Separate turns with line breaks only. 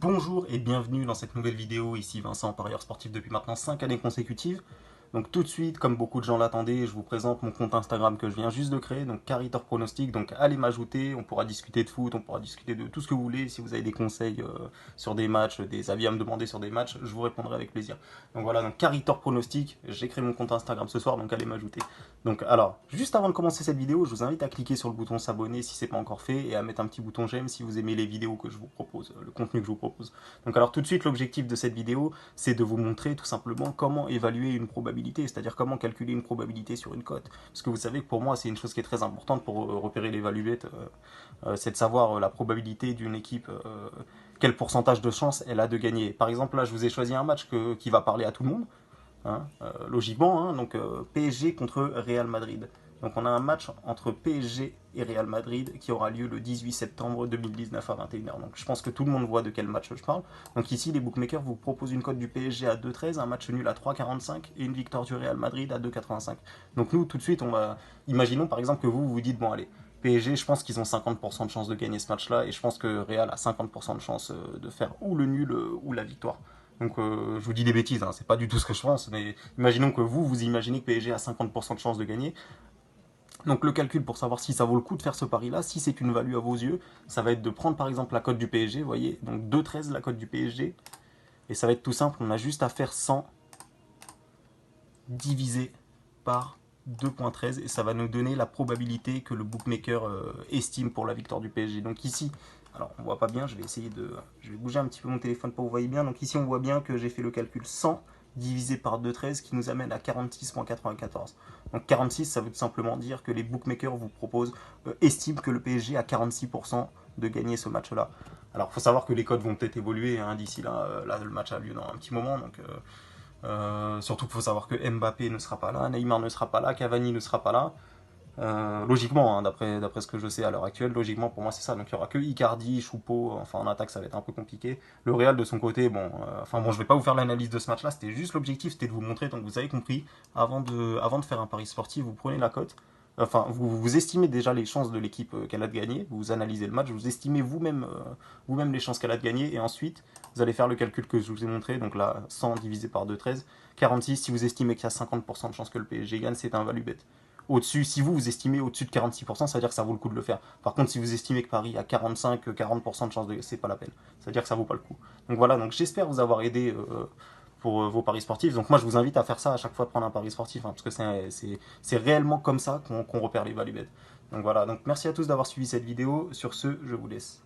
Bonjour et bienvenue dans cette nouvelle vidéo, ici Vincent, parieur sportif depuis maintenant 5 années consécutives. Donc tout de suite, comme beaucoup de gens l'attendaient, je vous présente mon compte Instagram que je viens juste de créer, donc Caritor Pronostic, donc allez m'ajouter, on pourra discuter de foot, on pourra discuter de tout ce que vous voulez, si vous avez des conseils sur des matchs, des avis à me demander sur des matchs, je vous répondrai avec plaisir. Donc voilà, donc Caritor Pronostic, j'ai créé mon compte Instagram ce soir, donc allez m'ajouter. Donc alors, juste avant de commencer cette vidéo, je vous invite à cliquer sur le bouton s'abonner si c'est pas encore fait, et à mettre un petit bouton j'aime si vous aimez les vidéos que je vous propose, le contenu que je vous propose. Donc alors tout de suite, l'objectif de cette vidéo, c'est de vous montrer tout simplement comment évaluer une probabilité, c'est-à-dire comment calculer une probabilité sur une cote. Parce que vous savez que pour moi, c'est une chose qui est très importante pour repérer les valuettes, c'est de savoir la probabilité d'une équipe, quel pourcentage de chance elle a de gagner. Par exemple, là, je vous ai choisi un match qui va parler à tout le monde, hein, logiquement, hein, donc PSG contre Real Madrid. Donc on a un match entre PSG et Real Madrid qui aura lieu le 18 septembre 2019 à 21h. Donc je pense que tout le monde voit de quel match je parle. Donc ici, les bookmakers vous proposent une cote du PSG à 2,13, un match nul à 3,45 et une victoire du Real Madrid à 2,85. Donc nous, tout de suite, on va... Imaginons par exemple que vous vous dites, bon allez, PSG, je pense qu'ils ont 50% de chance de gagner ce match-là et je pense que Real a 50% de chance de faire ou le nul ou la victoire. Donc je vous dis des bêtises, hein, c'est pas du tout ce que je pense, mais imaginons que vous imaginez que PSG a 50% de chance de gagner. Donc le calcul pour savoir si ça vaut le coup de faire ce pari-là, si c'est une value à vos yeux, ça va être de prendre par exemple la cote du PSG, vous voyez, donc 2,13 la cote du PSG, et ça va être tout simple, on a juste à faire 100 divisé par 2,13 et ça va nous donner la probabilité que le bookmaker estime pour la victoire du PSG. Donc ici, alors on voit pas bien, je vais essayer de... Je vais bouger un petit peu mon téléphone pour que vous voyez bien. Donc ici on voit bien que j'ai fait le calcul 100 divisé par 2,13 qui nous amène à 46,94. Donc 46, ça veut tout simplement dire que les bookmakers vous proposent, estiment que le PSG a 46% de gagner ce match-là. Alors il faut savoir que les codes vont peut-être évoluer hein, d'ici là, là le match a lieu dans un petit moment, donc surtout qu'il faut savoir que Mbappé ne sera pas là, Neymar ne sera pas là, Cavani ne sera pas là. Logiquement, hein, d'après ce que je sais à l'heure actuelle, logiquement pour moi c'est ça. Donc il y aura que Icardi, Choupo, enfin en attaque ça va être un peu compliqué. Le Real de son côté, bon, enfin bon, je vais pas vous faire l'analyse de ce match-là, c'était juste l'objectif, c'était de vous montrer. Donc vous avez compris, avant de faire un pari sportif, vous prenez la cote. Enfin, vous estimez déjà les chances de l'équipe qu'elle a de gagner, vous analysez le match, vous estimez vous-même les chances qu'elle a de gagner, et ensuite vous allez faire le calcul que je vous ai montré, donc là 100 divisé par 2,13, 46, si vous estimez qu'il y a 50% de chances que le PSG gagne, c'est un value bet. Au-dessus, si vous estimez au-dessus de 46%, ça veut dire que ça vaut le coup de le faire. Par contre, si vous estimez que Paris a 45-40% de chance de... c'est pas la peine. Ça veut dire que ça vaut pas le coup. Donc voilà, donc j'espère vous avoir aidé pour vos paris sportifs. Donc moi, je vous invite à faire ça à chaque fois de prendre un pari sportif, hein, parce que c'est réellement comme ça qu'on repère les value bets. Donc voilà, donc merci à tous d'avoir suivi cette vidéo. Sur ce, je vous laisse.